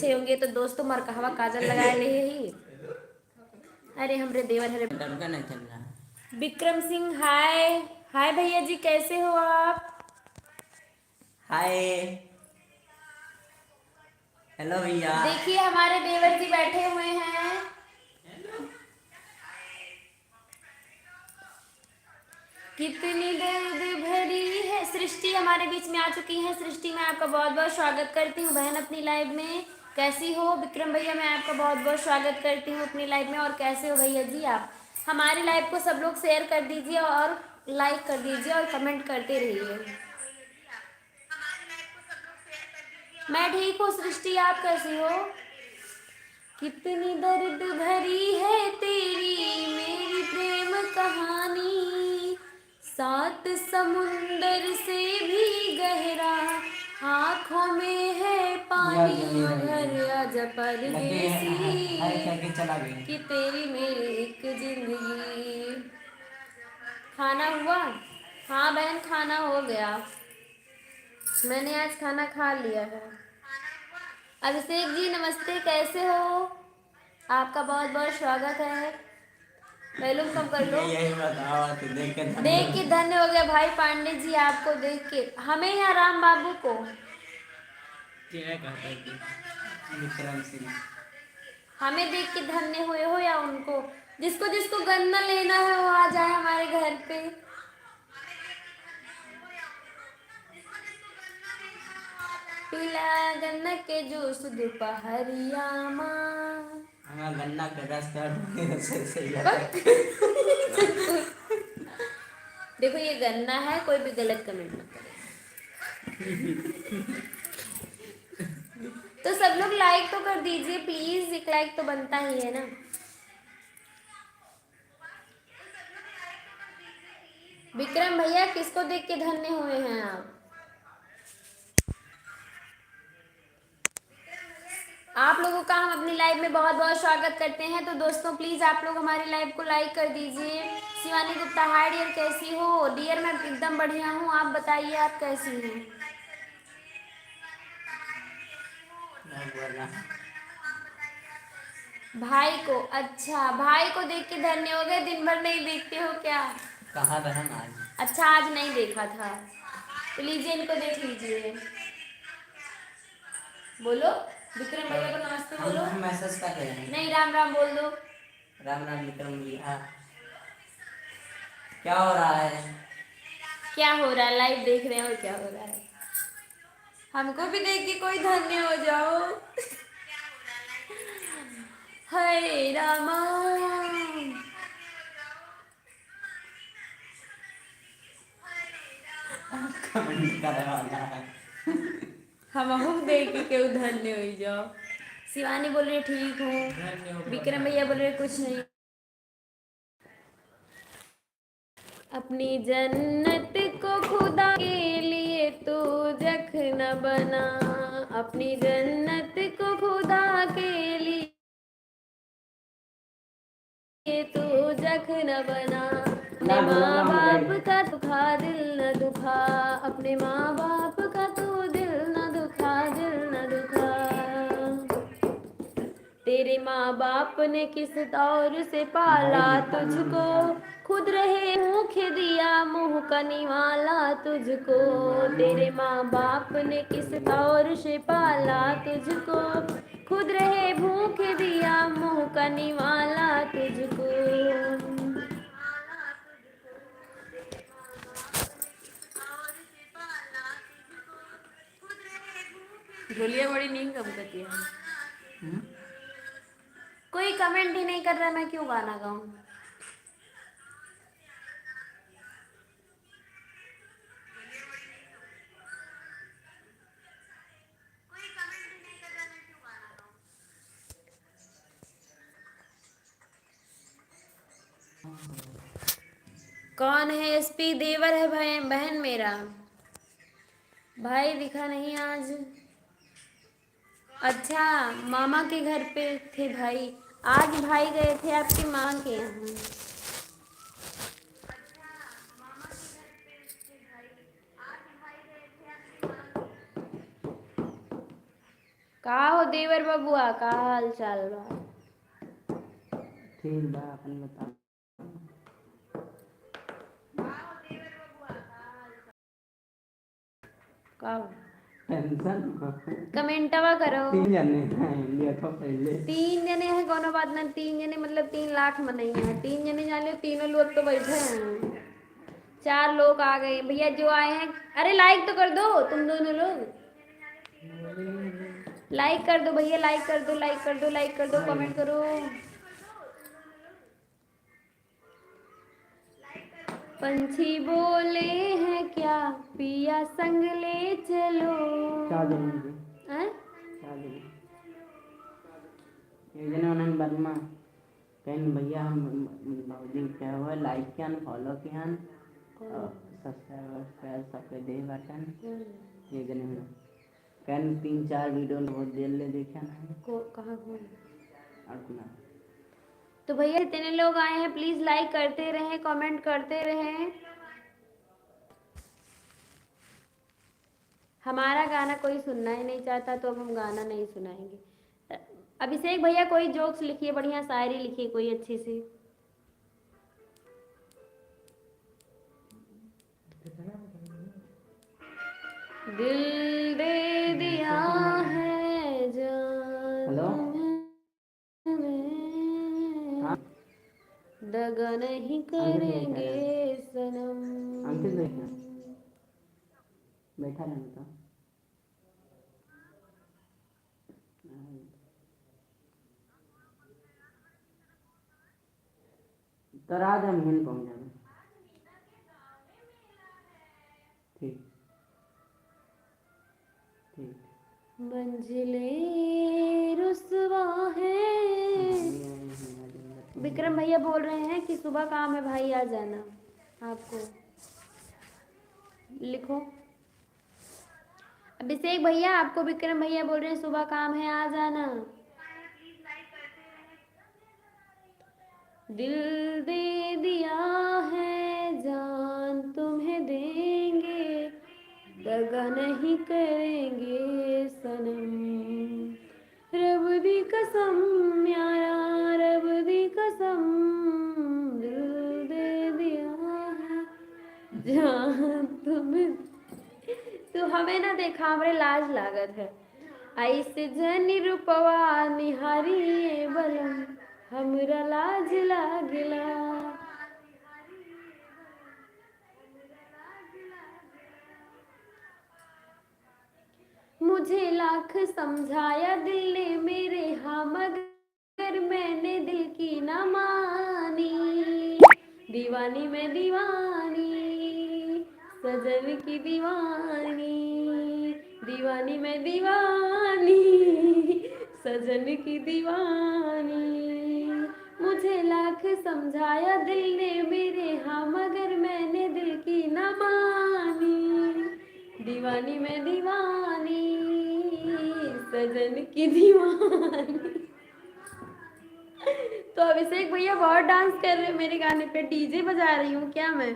अच्छे होंगे। तो दोस्तों मरकहवा काजल लगाए ले ही। अरे हमरे देवर हरे तड़का नहीं चल रहा। विक्रम सिंह हाय। हाय भैया जी कैसे हो आप? हाय हेलो भैया। देखिए हमारे देवर जी बैठे हुए हैं। कितनी दर्द भरी है। सृष्टि हमारे बीच में आ चुकी है। सृष्टि मैं आपका बहुत बहुत स्वागत करती हूँ बहन अपनी लाइव में। कैसी हो विक्रम भैया? मैं आपका बहुत बहुत स्वागत करती हूँ अपनी लाइव में। और कैसे हो भैया जी आप? हमारी लाइव को सब लोग शेयर कर दीजिए और लाइक कर दीजिए और कमेंट करते रहिए। मैं ठीक हूँ सृष्टि, आप कैसी हो? कितनी दर्द भरी है तेरी मेरी प्रेम कहानी, सात समुंदर से भी गहरा आँखों में है पानी। ओ घर आजा परदेसी कि तेरी मेरी एक जिंदगी। खाना हुआ? हाँ बहन खाना हो गया। मैंने आज खाना खा लिया है। अभिषेक जी नमस्ते, कैसे हो? आपका बहुत बहुत स्वागत है। वैल्यूम कम कर लो। यही बताओ तो देख के धन्य हो गया भाई पांडे जी आपको देख के। हमें या राम बाबू को? विक्रम सिंह। हमें देख के धन्य हुए हो या उनको? जिसको जिसको गन्ना लेना है वो आ जाए हमारे घर पे। पिला गन्ना के जूस दोपहरिया माँ। हाँ गन्ना का रस कर सही देखो ये गन्ना है, कोई भी गलत कमेंट मत करे। तो सब लोग लाइक तो कर दीजिए प्लीज, एक लाइक तो बनता ही है ना। विक्रम भैया किसको देख के धन्य हुए हैं आप? आप लोगों का हम अपनी लाइव में बहुत बहुत स्वागत करते हैं। तो दोस्तों प्लीज आप लोग हमारी लाइव को लाइक कर दीजिए। शिवानी गुप्ता हाय डियर, कैसी हो? डियर मैं एकदम बढ़िया हूँ, आप बताइए आप कैसी हैं? भाई को, अच्छा भाई को देख के धन्य हो गए। दिन भर नहीं देखते हो क्या? कहाँ बहन आज? अच्छा आज नहीं देखा था, तो लीजिए इनको देख लीजिए। बोलो विक्रम भैया को नमस्ते बोलो। हम मैसेज कर रहे हैं। नहीं राम राम बोल दो। राम राम विक्रम भैया। क्या हो रहा है? क्या हो रहा है? लाइव देख रहे हैं और क्या हो रहा है? हमको भी देख के कोई धन्य हो जाओ। हरे रामा। कमेंट कर रहा है। हम देख के क्यों धन्य हो जाओ। शिवानी बोल रही है ठीक हूँ। विक्रम भैया बोल रहे कुछ नहीं। अपनी जन्नत को खुदा के लिए तू जख्म बना, अपनी जन्नत को खुदा के लिए तू जख्म बना। अपने माँ बाप का दुखा दिल न दुखा, अपने माँ बाप का तू दिल न दुखा, दिल न दुखा। तेरे माँ बाप ने किस दौर से पाला तुझको, खुद रहे मुख दिया मुँह का निवाला तुझको। तेरे माँ बाप ने किस दौर से पाला तुझको, खुद रहे भूख दिया मुँह का निवाला तुझको। ढोलिया बड़ी नींद कब करती है। कोई कमेंट ही नहीं कर रहा, मैं क्यों गाना गाऊं? कौन है? एसपी देवर है भाई, बहन मेरा भाई दिखा नहीं आज। अच्छा मामा के घर पे थे भाई, आज भाई गए थे आपकी माँ के यहाँ। का हो देवर बबुआ, का हाल चाल बा? ठीक बा, अपन बता। का टेंशन कमेंटवा करो। 3 जने हैं इंडिया तो पहले 3 जने हैं, कोनो बात ना। 3 जने मतलब 3 लाख में नहीं है। 3 जने जान लो, तीनों लोग तो बैठे हैं। 4 लोग आ गए भैया जो आए हैं। अरे लाइक तो कर दो तुम दोनों लोग। लाइक कर दो भैया, लाइक कर दो, लाइक कर दो, लाइक कर दो, कमेंट करो। पंछी बोले हैं क्या, पिया संग ले चलो। क्या देंगे हैं? क्या देंगे एक जने उन्होंने बर्मा कहीं भैया हम बाबूजी क्या हुआ लाइक किया फॉलो किया और सब्सक्राइबर सबके दे बटन एक जने में कहीं 3-4 वीडियो बहुत देर ले देखा ना कहाँ कौन? अपना तो भैया जितने लोग आए हैं प्लीज लाइक करते रहें, कमेंट करते रहें। हमारा गाना कोई सुनना ही नहीं चाहता तो अब हम गाना नहीं सुनाएंगे। अभिषेक भैया कोई जोक्स लिखिए, बढ़िया शायरी लिखिए कोई अच्छी सी। दिल दे दिया है जान हेलो तुम्हें, हाँ दगा नहीं करेंगे सनम। अंकित बैठा रहना तो रात हम मिल पहुँच जाएंगे ठीक ठीक मंजिले रुसवा है। विक्रम भैया बोल रहे हैं कि सुबह काम है भाई, आ जाना। आपको लिखो। अभिषेक भैया आपको विक्रम भैया बोल रहे हैं सुबह काम है, आ जाना। दिल दे दिया है जान तुम्हें देंगे, दगा नहीं करेंगे सनम। रब दी कसम यारा, रब दी कसम, दिल दे दिया है जान तुम्हें। तू हमें ना देखा, हमरे लाज लागत है। ऐसे जनी रूपवा निहारी बलम, हमरा लाज लागला। मुझे लाख समझाया दिल ने मेरे, हाँ मगर मैंने दिल की ना मानी। दीवानी में दीवानी, सजन की दीवानी। दीवानी में दीवानी, सजन की दीवानी। मुझे लाख समझाया दिल ने मेरे, हाँ मगर मैंने दिल की ना मानी। दीवानी में दीवानी, सजन की दीवानी। तो अभिषेक भैया बहुत डांस कर रहे हैं मेरे गाने पे, डीजे बजा रही हूँ क्या मैं?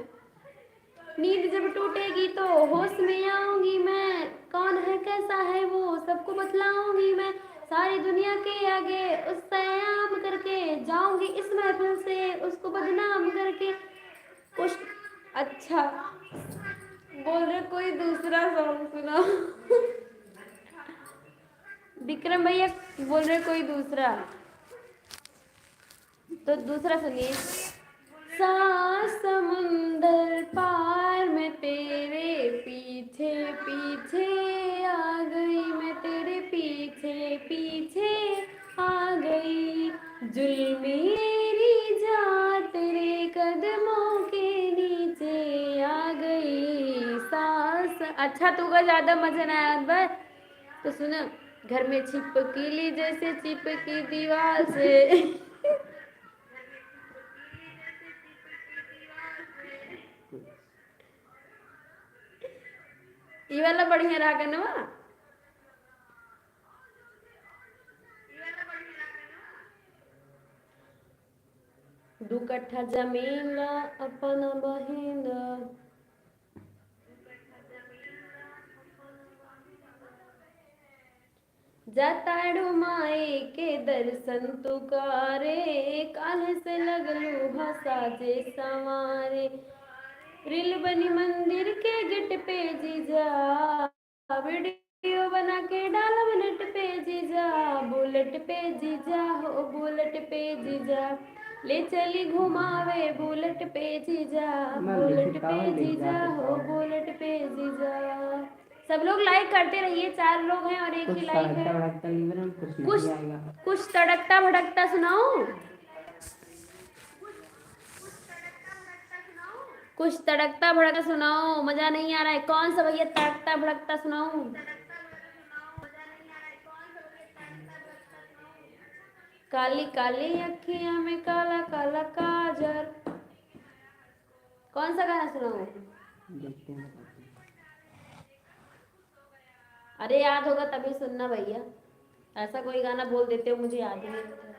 नींद जब टूटेगी तो होश में आऊंगी मैं, कौन है कैसा है वो सबको बतलाऊंगी मैं। सारी दुनिया के आगे उससे आम करके जाऊंगी, इस महफिल से उसको बदनाम करके। कुछ अच्छा बोल रहे, कोई दूसरा सॉन्ग सुनाओ। विक्रम भैया बोल रहे कोई दूसरा, तो दूसरा सुनिए। समुंदर पार में तेरे पीछे पीछे आ गई, मैं तेरे पीछे पीछे आ गई। जुल्मी मेरी जा तेरे कदमों के नीचे आ गई। सांस अच्छा तू का ज्यादा मजा ना आया बस तो सुनो। घर में छिपकी ली जैसे चिपकी दीवार से। ये वाला बढ़िया रहा कनवा। दू कट्ठा जमीन ला अपन बहिन ला, जाताड़ू माए के दर्शन तू करे, काल से लगलू हसाजे संवारे। रील बनी मंदिर के गेट पे जीजा, वीडियो बना के डालब नेट पे जीजा, बुलेट पे जीजा हो बुलेट पे जीजा, ले चली घुमावे बुलेट पे जीजा, बुलेट पे जीजा हो बुलेट पे जीजा। सब लोग लाइक करते रहिए, 4 लोग हैं और एक ही लाइक है। कुछ कुछ तड़कता भड़कता सुनाओ, कुछ तड़कता भड़कता सुनाओ, मजा नहीं आ रहा है। कौन सा भैया तड़कता भड़कता सुनाओ? काली काली अखियां में काला काला काजल, कौन सा गाना सुनाओ? अरे याद होगा तभी सुनना भैया, ऐसा कोई गाना बोल देते हो मुझे याद ही नहीं होता।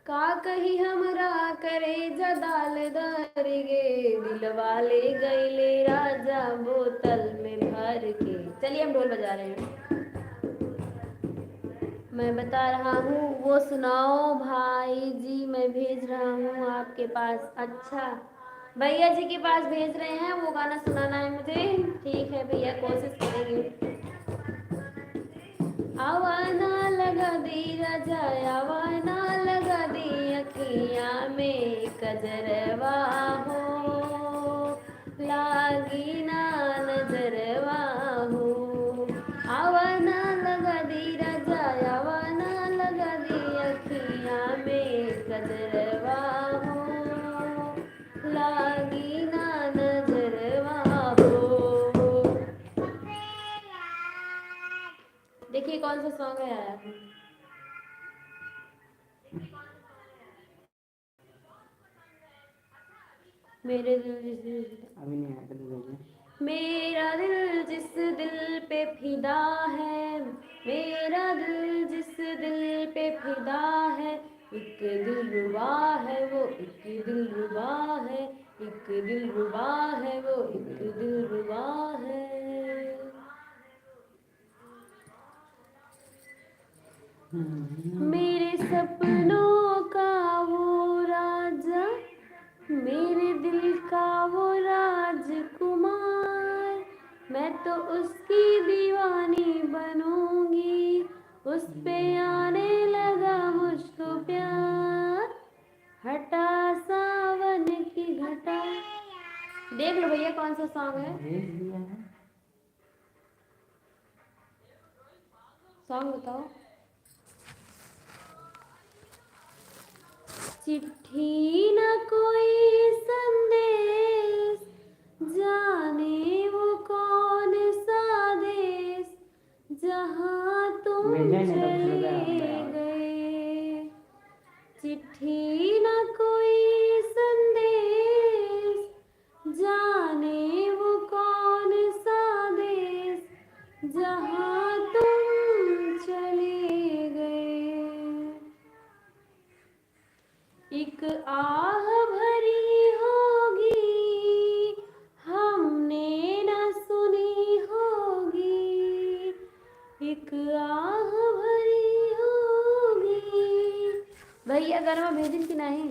का कही हमरा करे जदाल दर गे, दिल वाले गईले राजा बोतल में भर के। चलिए हम ढोल बजा रहे हैं, मैं बता रहा हूँ वो सुनाओ भाई जी, मैं भेज रहा हूँ आपके पास। अच्छा भैया जी के पास भेज रहे हैं, वो गाना सुनाना है मुझे। ठीक है भैया, कोशिश करेंगे। आवाना लगा दी राजा, आवाना लगा दी अखियाँ में कजरवा हो, लागी ना नजरवा हो। आवाना लगा दी राजा, आवाना लगा दी अखियाँ में कजरवा हो, लागी ना नजरवा हो। देखिए कौन सा सॉन्ग है आया। मेरे दिल अभी नहीं आया तो मेरा दिल जिस दिल पे फिदा है, मेरा दिल जिस दिल पे फिदा है, एक दिल रुबा है वो, एक दिल रुबा है, एक दिल रुबा है वो, एक दिल रुबा है। मेरे सपनों का वो राजा, मेरे दिल का वो राजकुमार, मैं तो उसकी दीवानी बनूंगी, उस पे आने लगा मुझको प्यार, हटा सावन की घटा। देख लो भैया कौन सा सॉन्ग है, सॉन्ग बताओ। चिट्ठी न कोई संदेश, जाने वो कौन सा देश, जहाँ तुम चले गए। चिट्ठी न कोई संदेश, जाने वो कौन सा देश, जहाँ तुम चले गए। एक आह भरी होगी हमने न सुनी होगी, एक आह भरी होगी। भैया गरमा भेजिन कि नहीं?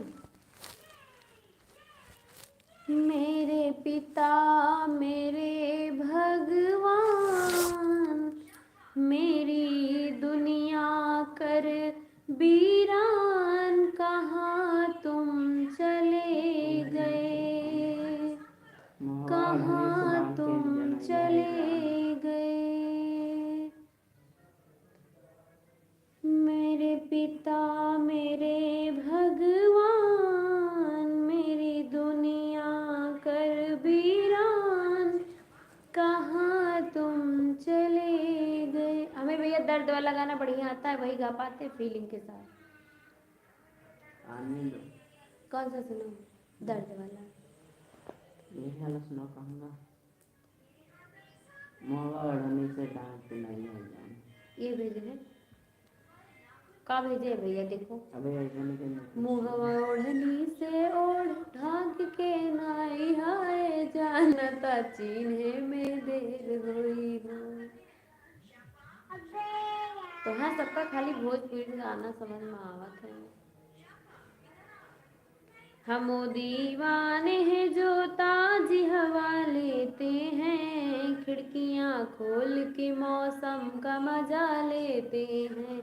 मेरे पिता मेरे भगवान, मेरी दुनिया कर वीरान, कहाँ तुम चले गए, कहाँ तुम चले गए। मेरे पिता मेरे भगवान, मेरी दुनिया कर वीरान, कहाँ तुम चले गए। हमें भैया दर्द वाला गाना बढ़िया आता है, वही गा पाते फीलिंग के साथ। कौन सा सुनो? दर्द वाला। ये वाला सुनो कहूँगा, मोहवा ओढ़नी से डांट नहीं हो जाए। ये भेज रहे। का भेजे भैया देखो। अबे ऐसे नहीं करना। मुहवा ओढ़नी से ओढ़ ढाक के नाई हाय जानता चीन्हे में देर होई हो। तो हाँ सबका खाली भोजपुरी गाना समझ में आवत है। हम दीवाने हैं जो ताजी हवा लेते हैं, खिड़कियां खोल के मौसम का मजा लेते हैं।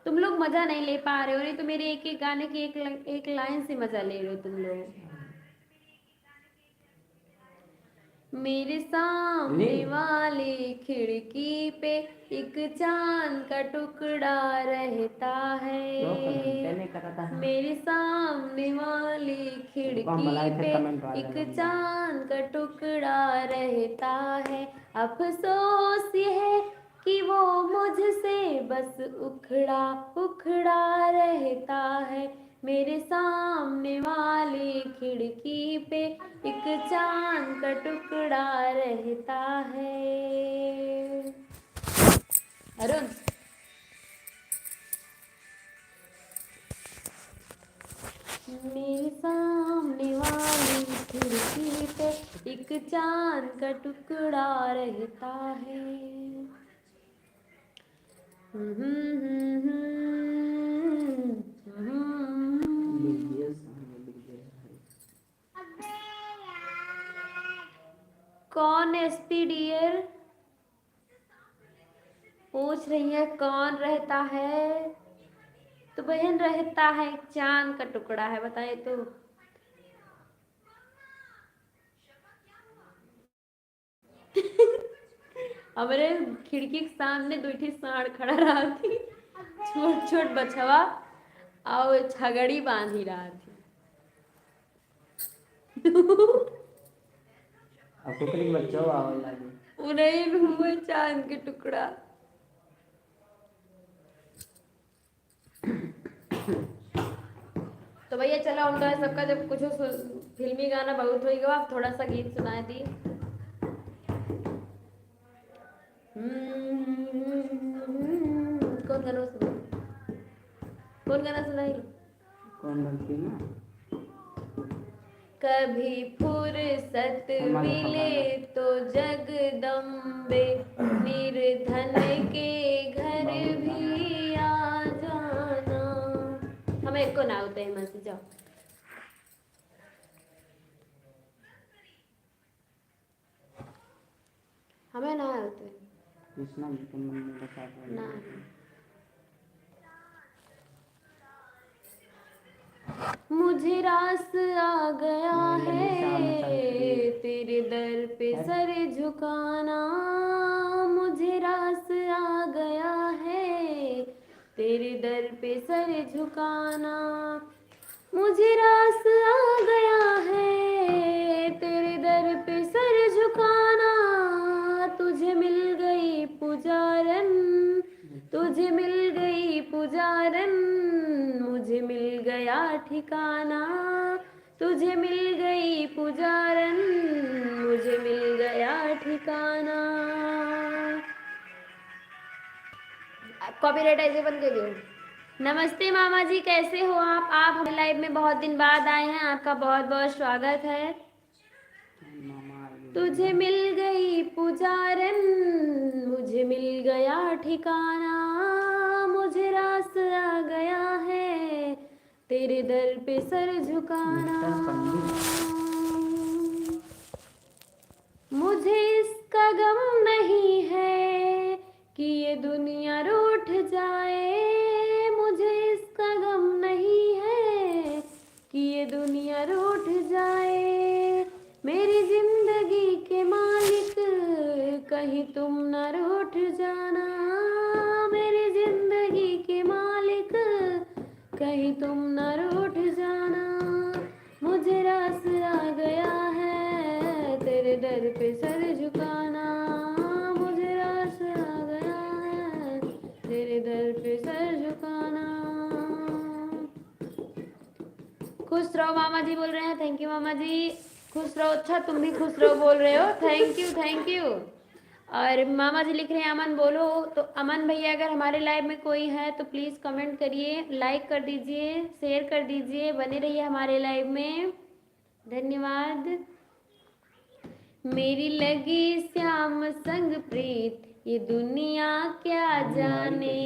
तुम लोग मजा नहीं ले पा रहे हो, नहीं तो मेरे एक एक गाने की एक लाइन से मजा ले रहे हो तुम लोग। मेरे सामने नहीं। वाले खिड़की पे एक चांद का टुकड़ा रहता तो कमेंट है। नहीं करा था। मेरे सामने वाली उसको हम खिड़की बुलाए थे पे कमेंट वाले एक बंदा। चांद का टुकड़ा रहता है। अफसोस ये है कि वो मुझसे बस उखड़ा उखड़ा रहता है। मेरे सामने वाली खिड़की पे एक चांद का टुकड़ा रहता है। अरुण मेरे सामने वाली खिड़की पे एक चांद का टुकड़ा रहता है। कौन एसपी डियर पूछ रही है कौन रहता है? तो बहन रहता है एक चांद का टुकड़ा है, बताए तो। हमारे खिड़की के सामने दुठी सांड खड़ा रहा थी, छोट छोट बछवा और छगड़ी बांधी रहा थी। अब कुकरी के बच्चों आवे लागे। उन्हें हुए चांद के टुकड़ा। तो भैया चलो उनका सबका जब कुछ फिल्मी गाना बहुत हो गया, आप थोड़ा सा गीत सुनाए दी। कौन गाना सुना? कौन गाना सुनाई? कौन बनती ना? कभी फुर्सत मिले तो जगदम्बे निर्धन के घर भी आ जाना। हमें को ना होते हैं मत जाओ। हमें ना होते कृष्णा जी के मन में बसा ना। मुझे रास आ गया है तेरे दर पे सर झुकाना। मुझे रास आ गया है तेरे दर पे सर झुकाना। मुझे रास आ गया है तेरे दर पे सर झुकाना। तुझे मिल गई पुजारन, तुझे मिल गई पुजारन, मुझे मिल गया ठिकाना। तुझे मिल गई पुजारन, मुझे मिल गया ठिकाना। कॉपीराइट ऐसे बंद कर दो। नमस्ते मामा जी, कैसे हो आप? हमारे लाइव में बहुत दिन बाद आए हैं, आपका बहुत बहुत स्वागत है। तुझे मिल गई पुजारन, मुझे मिल गया ठिकाना। मुझे रास आ गया है तेरे दर पे सर झुकाना। मुझे इसका गम नहीं है कि ये दुनिया रूठ जाए। मुझे इसका गम नहीं है कि ये दुनिया रूठ जाए। मेरी जिंदगी के मालिक कहीं तुम न रूठ जाना। मेरी जिंदगी के मालिक कहीं तुम न रूठ जाना। मुझे रास आ गया है तेरे दर पे सर झुकाना। मुझे रास आ गया है तेरे दर पे सर झुकाना। खुश रहो मामा जी बोल रहे हैं। थैंक यू मामा जी, खुश रहो। अच्छा तुम भी खुश रहो बोल रहे हो, थैंक यू थैंक यू। और मामा जी लिख रहे हैं अमन बोलो। तो अमन भैया अगर हमारे लाइव में कोई है तो प्लीज़ कमेंट करिए, लाइक कर दीजिए, शेयर कर दीजिए, बने रहिए हमारे लाइव में। धन्यवाद। मेरी लगी श्याम संग प्रीत, ये दुनिया क्या जाने।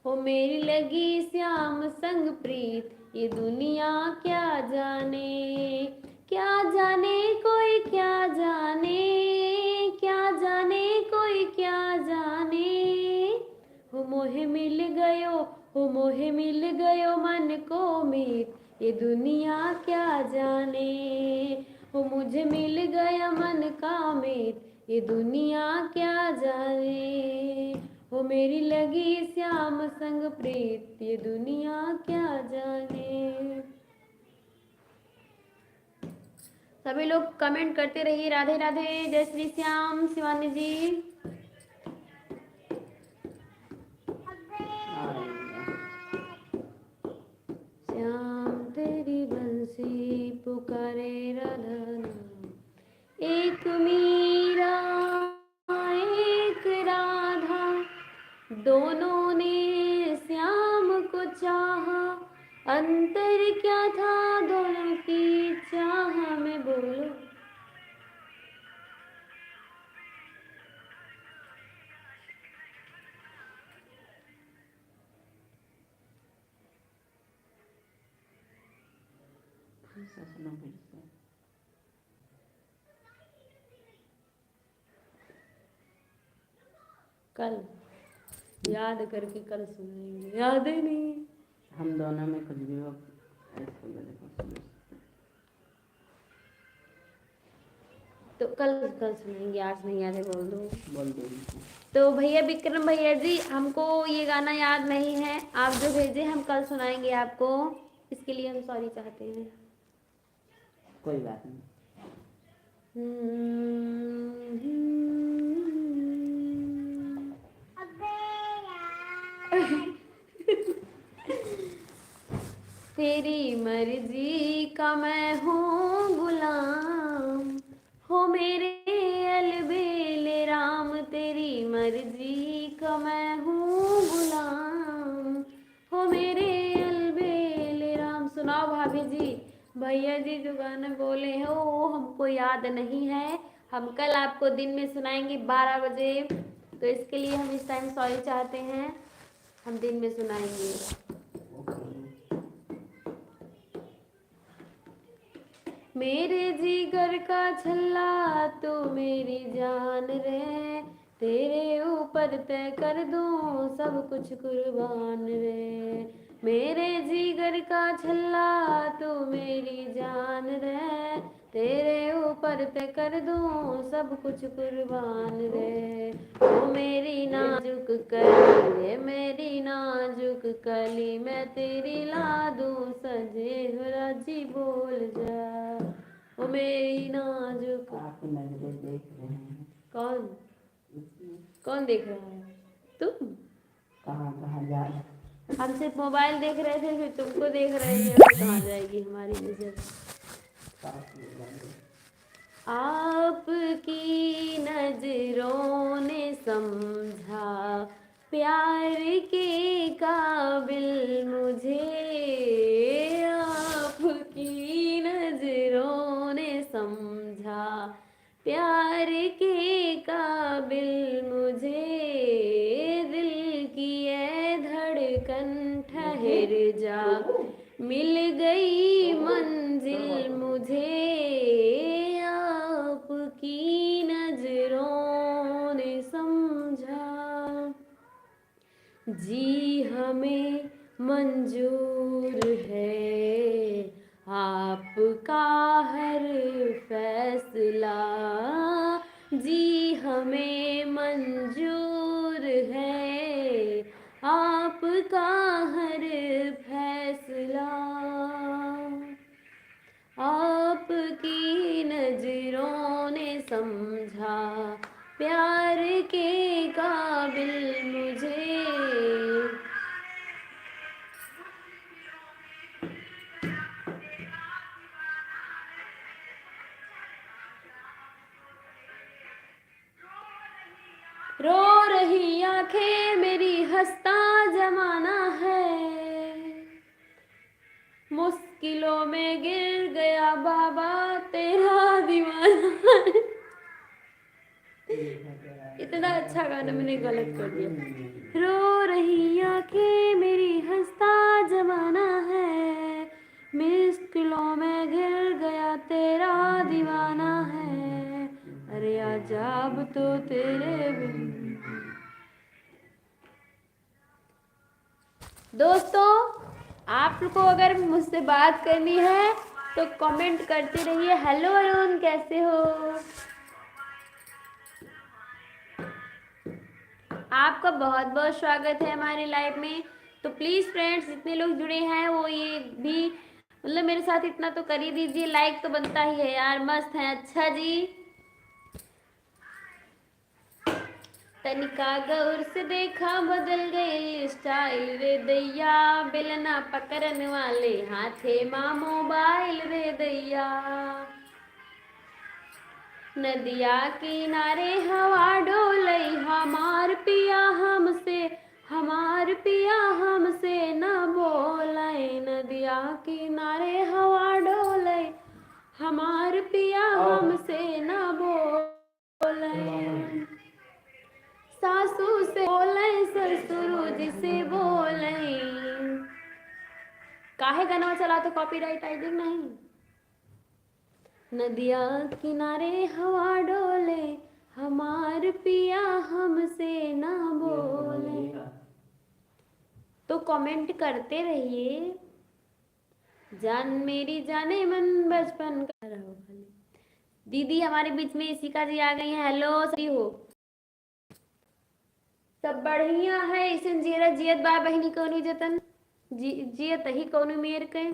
ओ मेरी लगी श्याम संग प्रीत, ये दुनिया क्या जाने। क्या जाने कोई क्या जाने, क्या जाने कोई क्या जाने। हो मोहे मिल गयो, हो मोहे मिल गयो मन को मीत, ये दुनिया क्या जाने। हो मुझे मिल गया मन का मीत, ये दुनिया क्या जाने। हो मेरी लगी श्याम संग प्रीत, ये दुनिया क्या जाने। सभी लोग कमेंट करते रहिए। राधे राधे, जय श्री श्याम। शिवानी जी श्याम तेरी बंसी पुकारे राधा नाम। एक मीरा एक राधा, दोनों ने श्याम को चाहा। अंतर क्या था दोनों की चाह में, बोलो। सुनो फिर से। कल याद करके कल सुनेंगे, याद ही नहीं। हम दोनों में कुछ भी हो ऐसे बोले तो सुनो। तो कल कल सुनेंगे, आज नहीं याद है, बोल दो। बोल देंगे। तो भैया विक्रम भैया जी, हमको ये गाना याद नहीं है, आप जो भेजे हम कल सुनाएंगे आपको, इसके लिए हम सॉरी चाहते हैं। कोई बात नहीं। तेरी मर्जी का मैं हूँ गुलाम, हो मेरे अलबेले राम। तेरी मर्जी का मैं हूँ गुलाम, हो मेरे अलबेले राम। सुनाओ भाभी जी। भैया जी जो गाना बोले हैं वो हमको याद नहीं है, हम कल आपको दिन में सुनाएंगे 12 बजे, तो इसके लिए हम इस टाइम सॉरी चाहते हैं, हम दिन में सुनाएंगे। मेरे जिगर का छल्ला तू मेरी जान रे, तेरे ऊपर तय कर दूं सब कुछ कुर्बान रे। मेरे जिगर का छल्ला तू मेरी जान रे, तेरे ऊपर तय कर दूं सब कुछ कुर्बान रे। ओ मेरी नाजुक कली रे, मेरी नाजुक कली, मैं तेरी ला दूं सजे हो राजी बोल जा। ओ मेरी नाजुक। आप नजरें देख रहे हैं। कौन कौन देख रहा है? तुम कहाँ कहाँ जा रहे हैं? हम सिर्फ मोबाइल देख रहे थे, फिर तुमको देख रहे थे, अब कहाँ जाएगी हमारी नजर। पास में जा रहे हैं। आपकी नजरों ने समझा प्यार के काबिल मुझे, आपकी नजरों ने समझा प्यार के काबिल मुझे। दिल की ये धड़कन ठहर जा, मिल गई मंजिल मुझे, आपकी नजरों ने समझा। जी हमें मंजूर है आपका हर फैसला, जी हमें मंजूर है आपका हर फैसला। आपकी नजरों ने समझा प्यार के काबिल मुझे। रो रही आंखें मेरी हंसता जमाना है, मुश्किलों में गिर गया बाबा तेरा दीवाना है। इतना अच्छा गाना मैंने गलत कर दिया। रो रही आंखें मेरी हंसता जमाना है, मुश्किलों में घिर गया तेरा दीवाना है, अरे आजा अब तो तेरे बिन। दोस्तों, आप को अगर मुझसे बात करनी है तो कमेंट करते रहिए। हेलो अरुण, कैसे हो? आपका बहुत बहुत स्वागत है हमारे लाइव में। तो प्लीज़ फ्रेंड्स, जितने लोग जुड़े हैं वो ये भी मतलब मेरे साथ इतना तो कर ही दीजिए, लाइक तो बनता ही है यार। मस्त है। अच्छा जी, तनिका गौर से देखा बदल गई स्टाइल रे दैया, बेलना पकड़न वाले हाथे माँ मोबाइल रे दैया, नदिया किनारे हवा डोलई हमार पिया हमसे, हमार पिया हमसे न बोले, नदिया किनारे हवा डोलई हमार पिया हमसे न बोले, सासू से बोले ससुर जी से बोले। काहे गाना चला तो कॉपीराइट आई थिंक नहीं। नदिया किनारे हवा डोले हमार पिया हमसे ना बोले। तो कमेंट करते रहिए। जान मेरी जाने मन बचपन का रहो खाली। दीदी हमारे बीच में इशिका जी आ गई हैं। हेलो, सही हो? सब बढ़िया है। इसन जीरा जियत बा बहनी कौनु जतन जियत ही कौनु मेर के,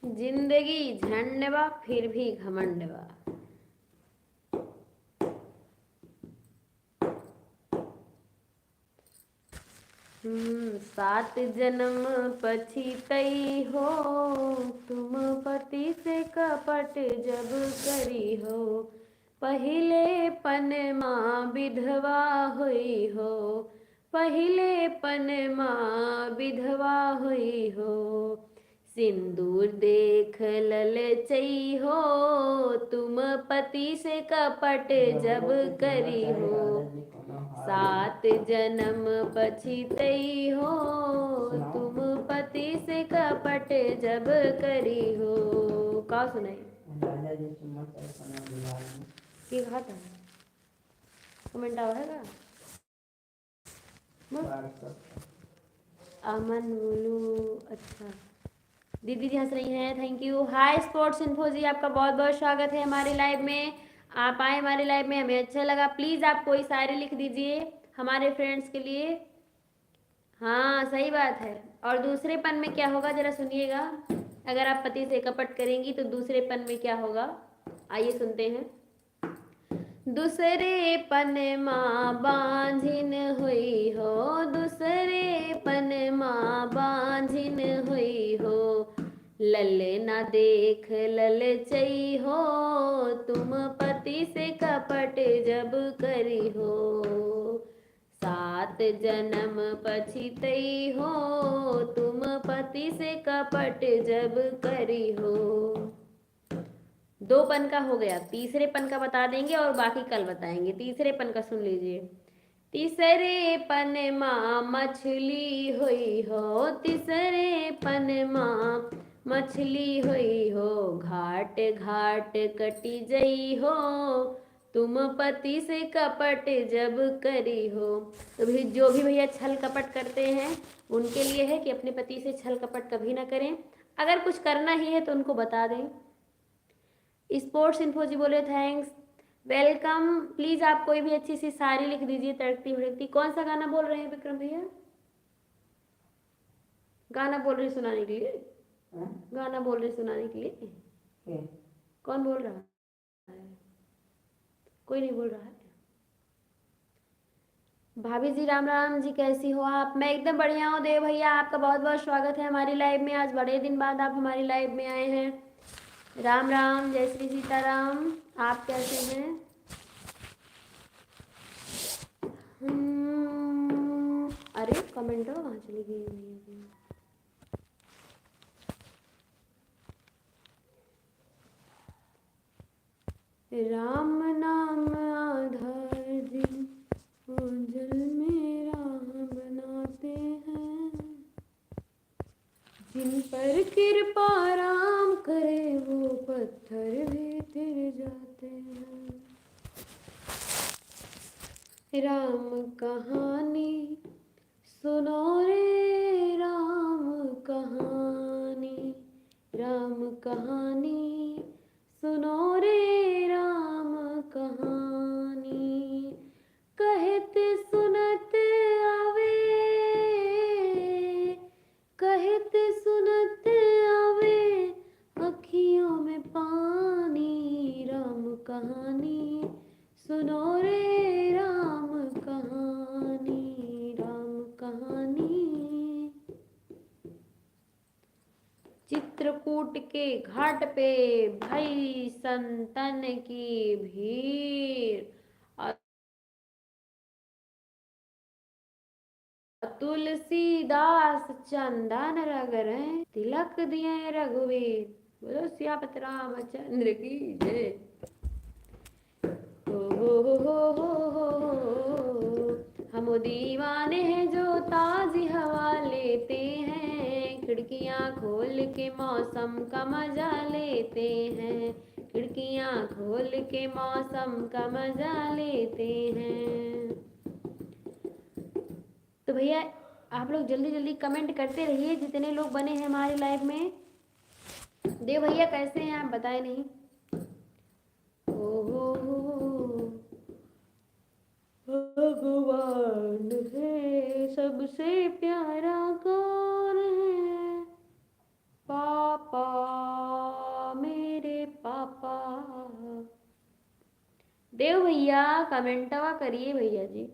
जिंदगी झंड बा फिर भी घमंड बा। सात जन्म पछितई हो, तुम पति से कपट जब करी हो, पहिले पन माँ विधवा हुई हो, पहिले पन माँ विधवा हुई हो, सिंदूर देख ललचई हो, तुम पति से कपट जब करी हो, सात जन्म पछितई हो, तुम पति से कपट जब करी हो। का सुनाई की कहा था? कमेंट आवा है का? अमन बोलू। अच्छा, दीदी जी हंस रही हैं, thank you. Hi sports info ji, आपका बहुत बहुत स्वागत है हमारे लाइव में। आप आए हमारे लाइव में, हमें अच्छा लगा। प्लीज़ आप कोई शायरी लिख दीजिए हमारे फ्रेंड्स के लिए। हाँ सही बात है। और दूसरे पन में क्या होगा जरा सुनिएगा। अगर आप पति से कपट करेंगी तो दूसरे पन में क्या होगा, आइए सुनते हैं। दूसरे पन माँ बांझिन हुई हो, दूसरे पन माँ बांझिन हुई हो, लल ना देख ललचई हो, तुम पति से कपट जब करी हो, सात जन्म पछितई हो, तुम पति से कपट जब करी हो। दो पन का हो गया, तीसरे पन का बता देंगे और बाकी कल बताएंगे। तीसरे पन का सुन लीजिए। तीसरे पन माँ मछली हुई हो, तीसरे पन माँ मछली हुई हो, घाट घाट कटी जई हो, तुम पति से कपट जब करी हो। तो भी जो भी भैया छल कपट करते हैं उनके लिए है कि अपने पति से छल कपट कभी ना करें। अगर कुछ करना ही है तो उनको बता दें। स्पोर्ट्स इन्फो जी बोले थैंक्स, वेलकम। प्लीज़ आप कोई भी अच्छी सी शायरी लिख दीजिए, तड़कती भड़कती। कौन सा गाना बोल रहे हैं विक्रम भैया? गाना बोल रहे सुनाने के लिए? गाना बोल रहे सुनाने के लिए? कौन बोल रहा है? कोई नहीं बोल रहा है। भाभी जी राम राम जी, कैसी हो आप? मैं एकदम बढ़िया हूँ। देव भैया आपका बहुत बहुत स्वागत है हमारी लाइव में। आज बड़े दिन बाद आप हमारी लाइव में आए हैं। राम राम, जय श्री सीताराम। आप कैसे हैं? अरे कमेंट कहाँ चली गई भैया की? राम नाम आधार दिन जल में राह बनाते हैं, जिन पर कृपा राम करे वो पत्थर भी तिर जाते हैं। राम कहानी सुनो रे राम कहानी, राम कहानी सुनो रे राम कहानी, कहत सुनत आवे, कहत सुनत आवे अखियों में पानी, राम कहानी सुनो रे राम कहानी, राम कहानी। चित्रकूट के घाट पे भई संतन की भीड़, तुलसीदास चंदन रग रहे, तिलक दिए रघुवीर, बोलो सियापत रामचंद्र की जय। हम दीवाने हैं जो ताज़ी हवा लेते हैं, खिड़कियाँ खोल के मौसम का मजा लेते हैं, खिड़कियाँ खोल के मौसम का मजा लेते हैं। तो भैया आप लोग जल्दी जल्दी कमेंट करते रहिए, जितने लोग बने हैं हमारे लाइव में। देव भैया कैसे हैं आप बताए नहीं। भगवान है सबसे प्यारा कौन है, पापा मेरे पापा। देव भैया कमेंटवा करिए भैया जी।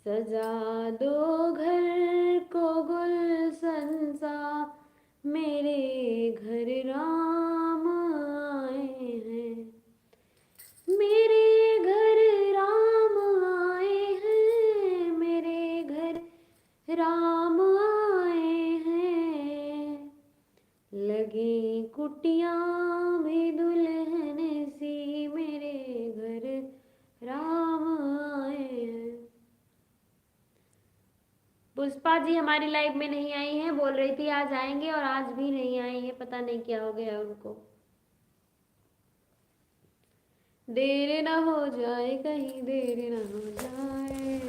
सजा दो घर को गुलशन सा, मेरे घर राम आए हैं, मेरे घर राम आए हैं, मेरे घर राम आए हैं, लगी कुटियां भी दुल्हन सी, मेरे घर राम आए हैं। पुष्पा जी हमारी लाइव में नहीं आई हैं, बोल रही थी आज आएंगे और आज भी नहीं आई है, पता नहीं क्या हो गया उनको। देर ना हो जाए कहीं, देर ना हो जाए।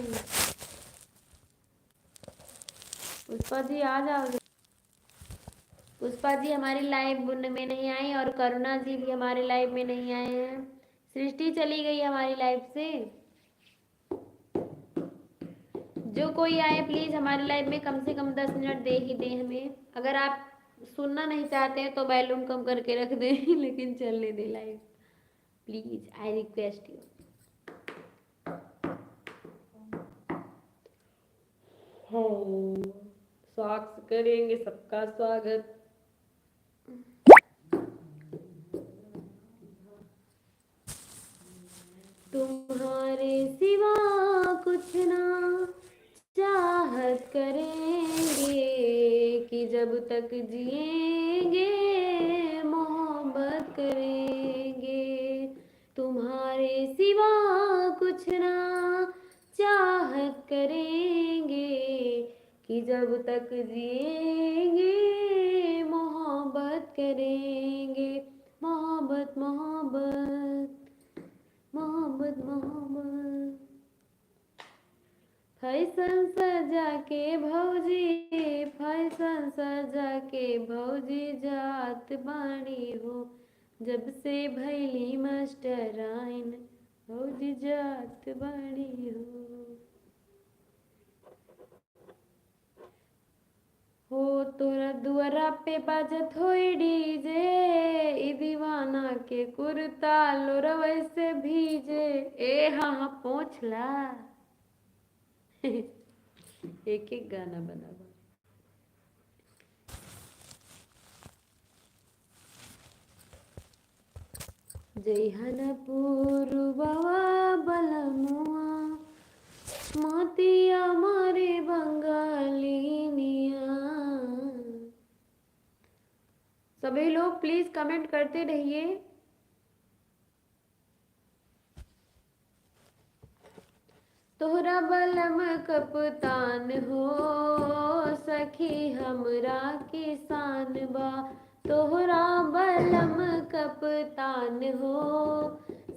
पुष्पा जी आ जाओ। पुष्पा जी हमारी लाइव में नहीं आई और करुणा जी भी हमारे लाइव में नहीं आए हैं। सृष्टि चली गई हमारी लाइव से। जो कोई आए प्लीज हमारी लाइव में कम से कम 10 मिनट दे ही दें हमें। अगर आप सुनना नहीं चाहते हैं तो वॉल्यूम कम करके रख दें लेकिन चलने दें live please, I request you. हाँ स्वागत करेंगे सबका स्वागत। तुम्हारे सिवा कुछ ना चाहत करेंगे, कि जब तक जिएंगे मोहब्बत करेंगे। तुम्हारे सिवा कुछ ना चाहत करेंगे, कि जब तक जिएंगे मोहब्बत करेंगे। मोहब्बत मोहब्बत मोहब्बत मोहब्बत। फैशन सजा के भौजी, फैशन सजा के भौजी जात बाणी हो, जब से भैली मास्टर आइन भौजी जात बाणी हो तोरा दुआरा पे बाजत होई डीजे, ई दीवाना के कुर्ता लोरवै से भीजे। ए हाँ पोंछला एक एक गाना बना। जयहनपुर बाबा बलमुआ, मात प्लीज कमेंट करते रहिए। तोहरा बलम कप्तान हो सखी हमरा किसान बा, तोहरा बलम कप्तान हो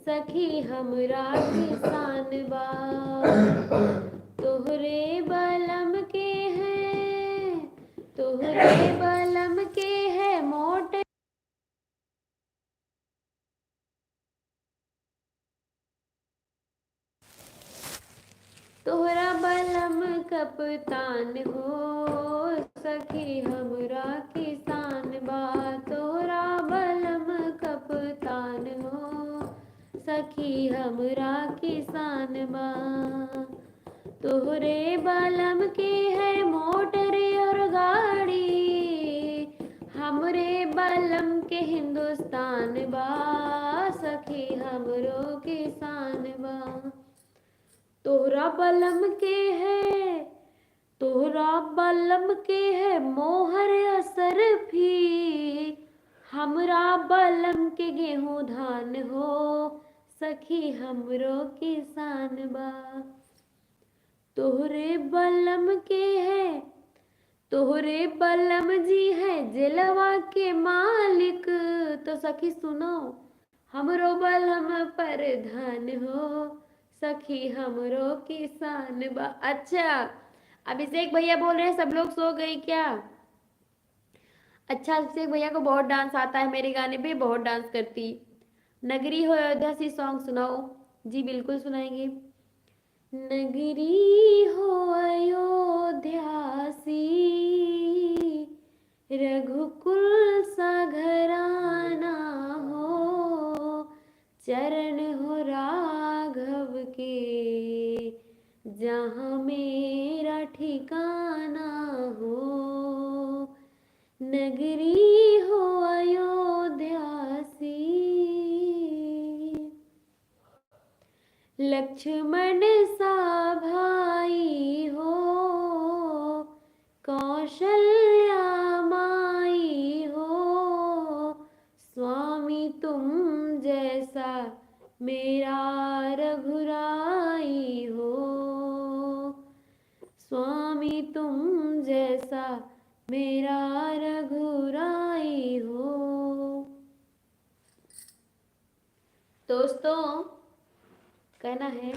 सखी हमरा किसान बा, तोहरे बलम के है, तोहरे बलम के है मोट, तोहरा बलम कप्तान हो सखी हमरा किसान बा, तोहरा बलम कप्तान हो सखी हमरा किसान बा, तोहरे बलम के है मोटर और गाड़ी, हमरे बलम के हिंदुस्तान बा सखी हमरो किसान बा, तोहरा बलम के है, तोहरा बलम के है मोहर असर भी, हमरा बलम के गेहूं धान हो सखी हमरो किसान बा, तोहरे बलम के है, तोहरे बलम जी है जिलवा के मालिक, तो सखी सुनो हमरो बलम प्रधान हो सखी हमरो किसान बा। अच्छा अभिषेक भैया बोल रहे हैं सब लोग सो गए क्या? अच्छा अभिषेक भैया को बहुत डांस आता है, मेरे गाने पे बहुत डांस करती। नगरी हो अयोध्या सी सॉन्ग सुनाओ। जी बिल्कुल सुनाएंगे। नगरी हो अयोध्या सी रघुकुल सा घराना हो, चरण हो राघव के जहाँ मेरा ठिकाना हो, नगरी हो अयोध्या सी, लक्ष्मण सा भाई हो कौशल्या माई हो, स्वामी तुम जैसा मेरा रघुराई हो, स्वामी तुम जैसा मेरा रघुराई हो। दोस्तों कहना है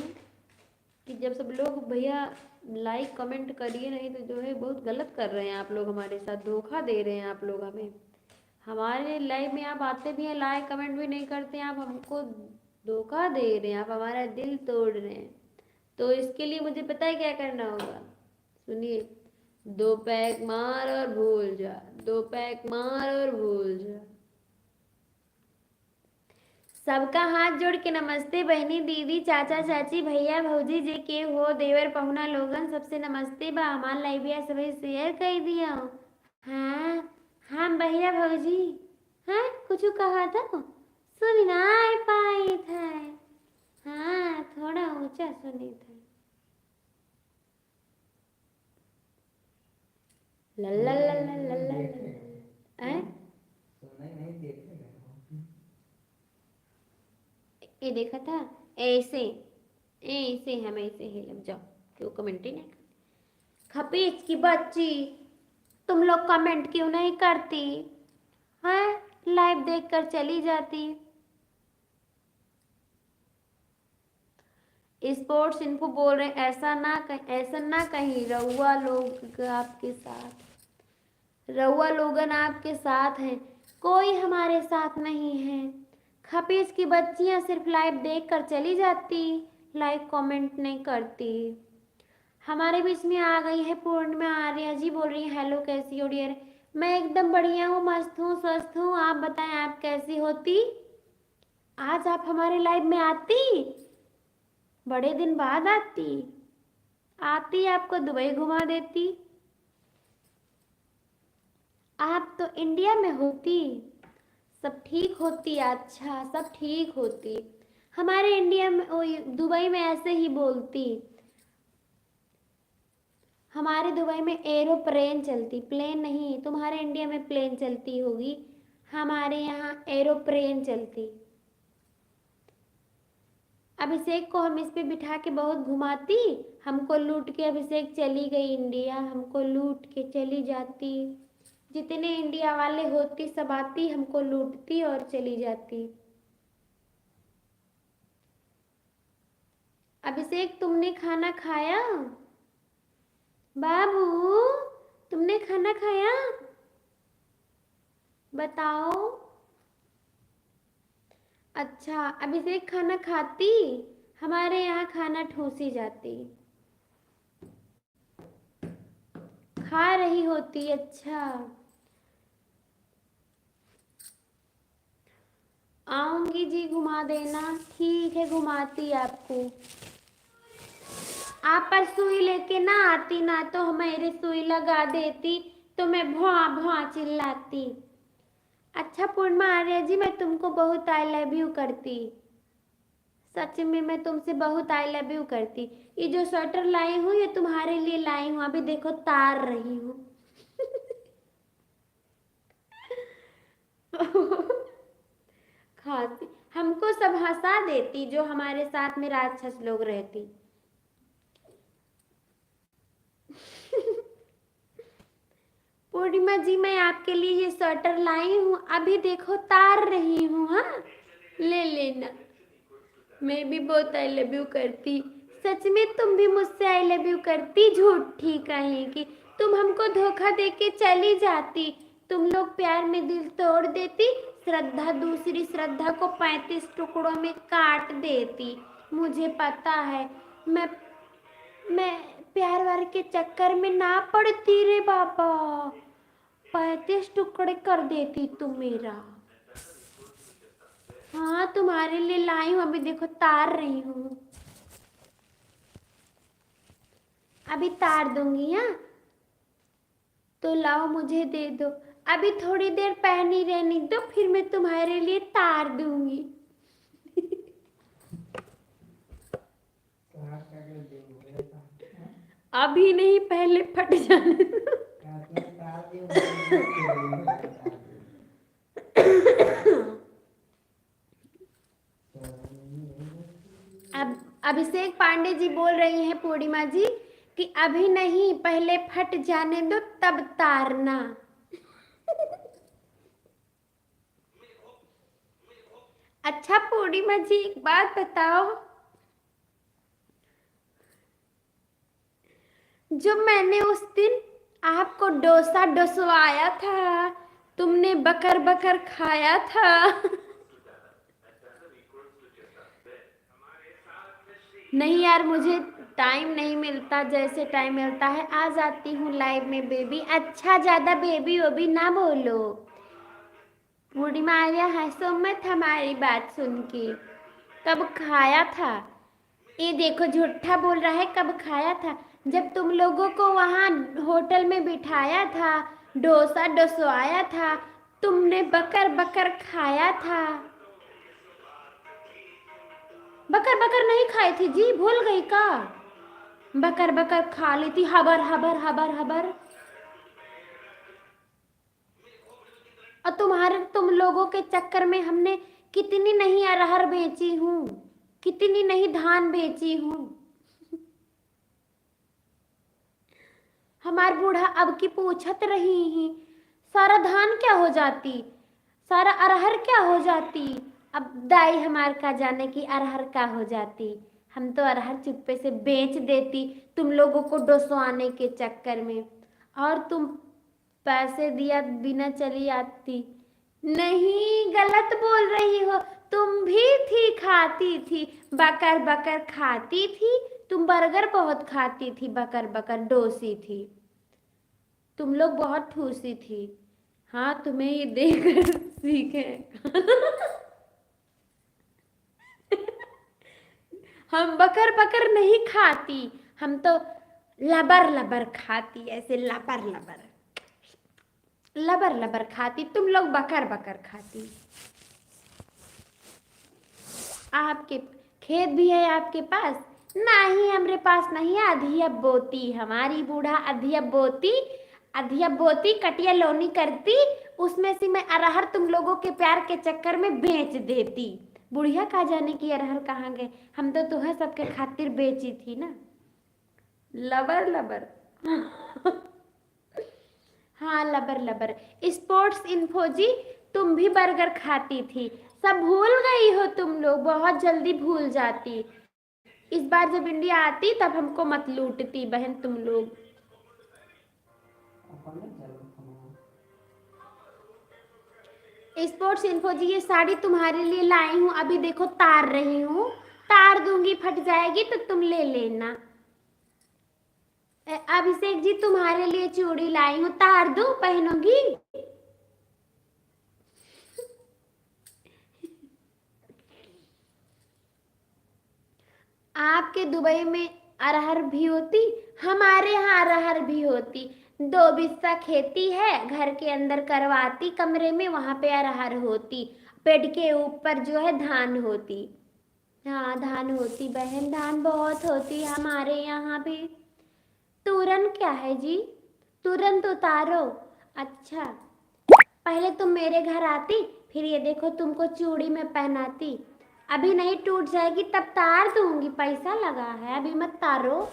कि जब सब लोग भैया लाइक कमेंट करिए, नहीं तो जो है बहुत गलत कर रहे हैं आप लोग, हमारे साथ धोखा दे रहे हैं आप लोग हमें। हमारे लाइव में आप आते भी हैं, लाइक कमेंट भी नहीं करते हैं, आप हमको धोखा दे रहे हैं, आप हमारा दिल तोड़ रहे हैं। तो इसके लिए मुझे पता है क्या करना होगा, सुनिए। 2 पैक मार और भूल जा, 2 पैक मार और भूल जा। सबका हाथ जोड़ के नमस्ते बहनी दीदी चाचा चाची भैया भौजी जे के हो देवर पहुना लोगन सबसे नमस्ते बा। हमार लाइविया सभी शेयर कर दिया। हाँ हाँ भैया भौजी, हाँ कुछ कहा था सुन ना पाई था, हाँ थोड़ा ऊंचा सुनी था। लल्ला लल्ला लल्ला ये देखा था ऐसे, ऐसे हम ऐसे ही लग जाओ, क्यों कमेंट ही नहीं खपीच की बच्ची, तुम लोग कमेंट क्यों नहीं करती? हाँ लाइव देखकर चली जाती। स्पोर्ट्स इन्फो बोल रहे ऐसा ना कहीं रउआ लोग आपके साथ, रउआ लोगन आपके साथ हैं, कोई हमारे साथ नहीं है। खपीस की बच्चियां सिर्फ लाइव देख कर चली जाती, लाइक कमेंट नहीं करती। हमारे बीच में आ गई है पूर्णिमा आर्या जी, बोल रही है हेलो कैसी हो डियर। मैं एकदम बढ़िया हूँ, मस्त हूँ, स्वस्थ हूँ, आप बताएं आप कैसी होती? आज आप हमारे लाइव में आती, बड़े दिन बाद आती आपको दुबई घुमा देती। आप तो इंडिया में होती, सब ठीक होती, अच्छा सब ठीक होती। हमारे इंडिया में दुबई में ऐसे ही बोलती, हमारे दुबई में एरोप्लेन चलती, प्लेन नहीं, तुम्हारे इंडिया में प्लेन चलती होगी, हमारे यहाँ एरोप्लेन चलती। अभिषेक को हम इस पे बिठा के बहुत घुमाती, हमको लूट के अभिषेक चली गई इंडिया, हमको लूट के चली जाती। जितने इंडिया वाले होती सब आती, हमको लूटती और चली जाती। अभिषेक तुमने खाना खाया? बाबू तुमने खाना खाया? बताओ। अच्छा अभिषेक खाना खाती? हमारे यहाँ खाना ठूसी जाती। खा रही होती। अच्छा आऊंगी जी, घुमा देना। ठीक है घुमाती आपको। आप पर सुई लेके ना आती, ना तो हमारे सुई लगा देती तो मैं भौं भौं चिल्लाती। अच्छा पूर्णिमा आर्या जी, मैं तुमको बहुत आई लव यू करती। सच में मैं तुमसे बहुत आई लव यू करती। ये जो स्वेटर लाई हूँ ये तुम्हारे लिए लाई हूँ, अभी देखो तार रही हूँ। खाती हमको सब हंसा देती, जो हमारे साथ में राक्षस लोग रहती। पूर्णिमा जी मैं आपके लिए ये स्वेटर लाई हूँ, अभी देखो तार रही हूँ। हाँ ले लेना। मैं भी बहुत आई लव यू करती। सच में तुम भी मुझसे आई लव यू करती? झूठी कहेंगी। तुम हमको धोखा देके चली जाती। तुम लोग प्यार में दिल तोड़ देती, श्रद्धा दूसरी श्रद्धा को 35 टुकड़ों में काट देती। मुझे पता है, मैं प्यार वार के चक्कर में ना पड़ती रे बाबा। 35 टुकड़े कर देती तुम मेरा। हाँ तुम्हारे लिए लाई हूँ, अभी देखो तार रही हूँ। अभी तार दूंगी। हाँ तो लाओ मुझे दे दो। अभी थोड़ी देर पहनी रहने दो, फिर मैं तुम्हारे लिए तार दूंगी। अभी नहीं, पहले फट जाने दो। अब अभिषेक पांडे जी बोल रही हैं पूर्णिमा जी कि अभी नहीं, पहले फट जाने दो तब तारना। अच्छा पूर्णिमा जी एक बात बताओ, जो मैंने उस दिन आपको डोसा डसवाया था, तुमने बकर बकर खाया था। नहीं यार मुझे टाइम नहीं मिलता, जैसे टाइम मिलता है आ जाती हूँ लाइव में बेबी। अच्छा ज्यादा बेबी वो भी ना बोलो। पूर्णिमा आर्या हंसो मत हमारी बात सुन के। कब खाया था? ये देखो झूठा बोल रहा है। कब खाया था? जब तुम लोगों को वहाँ होटल में बिठाया था, डोसा डसवाया था, तुमने बकर बकर खाया था। बकर बकर नहीं खाई थी जी, भूल गई का? बकर बकर खा ली थी, हबर हबर हबर हबर। और तुम लोगों के चक्कर में हमने कितनी नहीं अरहर बेची हूँ, कितनी नहीं धान बेची हूँ। हमार बूढ़ा अब की पूछत रही ही, सारा धान क्या हो जाती, सारा अरहर क्या हो जाती। अब दाई हमार का जाने की अरहर का हो जाती। हम तो अरहर चुप्पे से बेच देती तुम लोगों को डोसवाने के चक्कर में, और तुम पैसे दिया बिना चली आती। नहीं गलत बोल रही हो, तुम भी थी, खाती थी, बकर बकर खाती थी। तुम बर्गर बहुत खाती थी, बकर बकर डोसी थी। तुम लोग बहुत ठूसी थी। हाँ तुम्हें ये देखकर सीखे। हम बकर बकर नहीं खाती, हम तो लबर लबर खाती, ऐसे लबर लबर लबर लबर खाती। तुम लोग बकर बकर खाती। आपके खेत भी है आपके पास? नहीं हमारे पास नहीं है। अधिया बोती हमारी बूढ़ा, अधिया बोती कटिया लोनी करती, उसमें से मैं अरहर तुम लोगों के प्यार के चक्कर में बेच देती। बुढ़िया कहा जाने की अरहर कहाँ गए, हम तो तुम्हें सबके खातिर बेची थी ना। लबर लबर हाँ लबर लबर। स्पोर्ट्स इन्फो जी, तुम भी बर्गर खाती थी, सब भूल गई हो तुम लोग, बहुत जल्दी भूल जाती। इस बार जब इंडिया आती तब हमको मत लूटती बहन तुम लोग। स्पोर्ट्स इन्फो जी, ये साड़ी तुम्हारे लिए लाई हूँ, अभी देखो तार रही हूँ, तार दूंगी फट जाएगी तो तुम ले लेना। अभिषेक जी तुम्हारे लिए चूड़ी लाई हूँ, तार दूं, पहनोगी? आपके दुबई में अरहर भी होती, हमारे यहाँ अरहर भी होती। 2 बिस्सा खेती है, घर के अंदर करवाती, कमरे में, वहां पे अरहर होती, बेड के ऊपर जो है धान होती। हाँ धान होती बहन, धान बहुत होती हमारे यहाँ भी। तुरन क्या है जी, तुरंत उतारो। अच्छा, पहले तुम मेरे घर आती, फिर ये देखो तुमको चूड़ी में पहनाती। अभी नहीं टूट जाएगी तब तार दूंगी, पैसा लगा है, अभी मत तारो।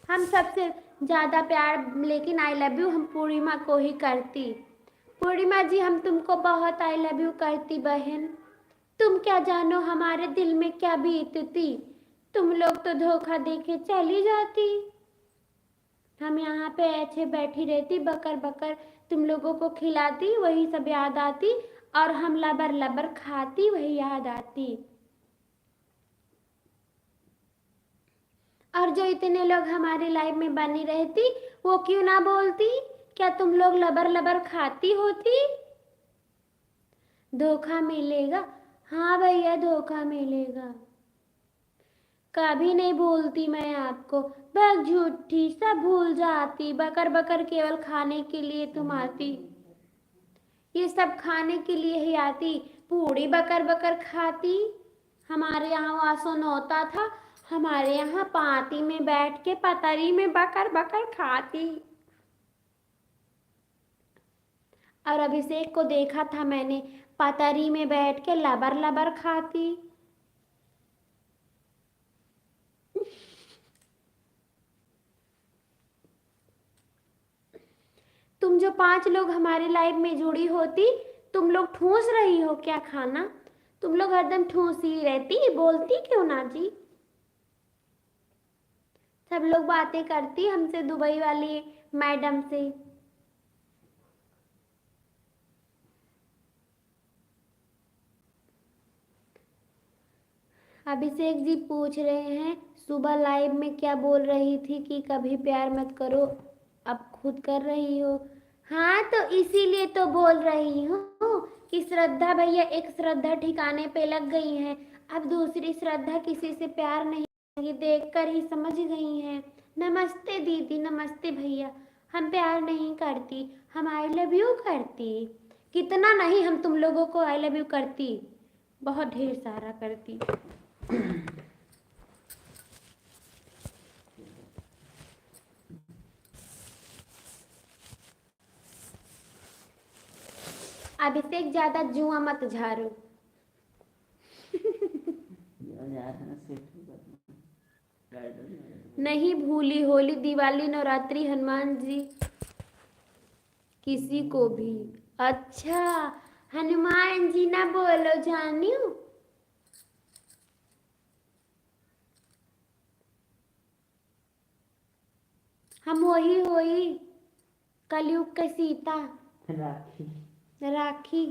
हम सबसे ज्यादा प्यार लेकिन आई लव यू हम पूर्णिमा को ही करती। पूर्णिमा जी हम तुमको बहुत आई लव यू करती बहन, तुम क्या जानो हमारे दिल में क्या बीतती। तुम लोग तो धोखा देके चली जाती, हम यहाँ पे ऐसे बैठी रहती, बकर बकर तुम लोगों को खिलाती, वही सब याद आती, और हम लबर लबर खाती, वही याद आती। और जो इतने लोग हमारी लाइफ में बनी रहती, वो क्यों ना बोलती, क्या तुम लोग लबर लबर खाती होती? धोखा मिलेगा, हाँ भैया धोखा मिलेगा। कभी नहीं भूलती मैं आपको, बस झूठी सब भूल जाती, बकर बकर केवल खाने के लिए तुम आती, ये सब खाने के लिए ही आती। पूड़ी बकर बकर खाती, हमारे यहाँ वासुन होता था, हमारे यहाँ पाती में बैठ के पतरी में बकर बकर खाती। और अभिषेक को देखा था मैंने, पतरी में बैठ के लबर लबर खाती। तुम जो 5 लोग हमारी लाइफ में जुड़ी होती, तुम लोग ठूस रही हो क्या खाना? तुम लोग हरदम ठूसी रहती, बोलती क्यों ना जी? सब लोग बातें करती हमसे, दुबई वाली मैडम से। अभिषेक जी पूछ रहे हैं सुबह लाइव में क्या बोल रही थी कि कभी प्यार मत करो, अब खुद कर रही हो। हाँ तो इसीलिए तो बोल रही हूँ कि श्रद्धा भैया एक श्रद्धा ठिकाने पे लग गई है, अब दूसरी श्रद्धा किसी से प्यार नहीं, ये देखकर ही समझ गई हैं। नमस्ते दीदी, नमस्ते भैया, हम प्यार नहीं करती, हम आई लव यू करती। कितना नहीं हम तुम लोगों को आई लव यू करती, बहुत ढेर सारा करती। अभिषेक ज्यादा जुआ मत झाड़ो। नहीं भूली, होली दिवाली नवरात्रि हनुमान जी किसी को भी। अच्छा हनुमान जी ना बोलो जानियो। हम वही होई कलयुग के सीता राखी,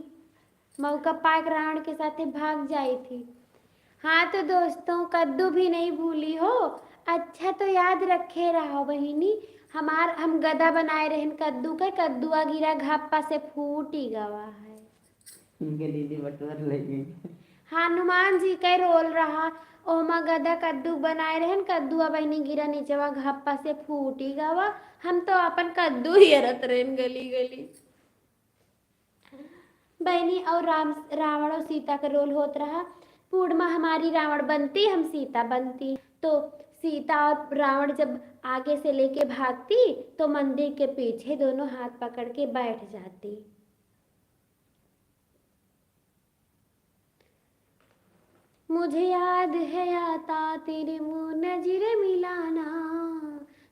मौका पाक रावण के साथे भाग जाई थी। हाँ तो दोस्तों कद्दू भी नहीं भूली हो, अच्छा तो याद रखे रहो बहिनी, हम गदा बनाए रहन कद्दू के, कद्दुआ गिरा घापा से फूटी गवा है। इनके दीदी बटवर लगी। हनुमान जी का रोल रहा, ओमा गदा कद्दू बनाए रहन, कद्दुआ बहनी गिरा नीचवा घापा से फूटी गवा, हम तो अपन कद्दू ही अरत रहन गली गली। बहनी और रावण और सीता का रोल होत रहा, पूर्णिमा हमारी रावण बनती, हम सीता बनती, तो सीता और रावण जब आगे से लेके भागती तो मंदिर के पीछे दोनों हाथ पकड़ के बैठ जाती। मुझे याद है आता तेरे मुंह नजरे मिलाना,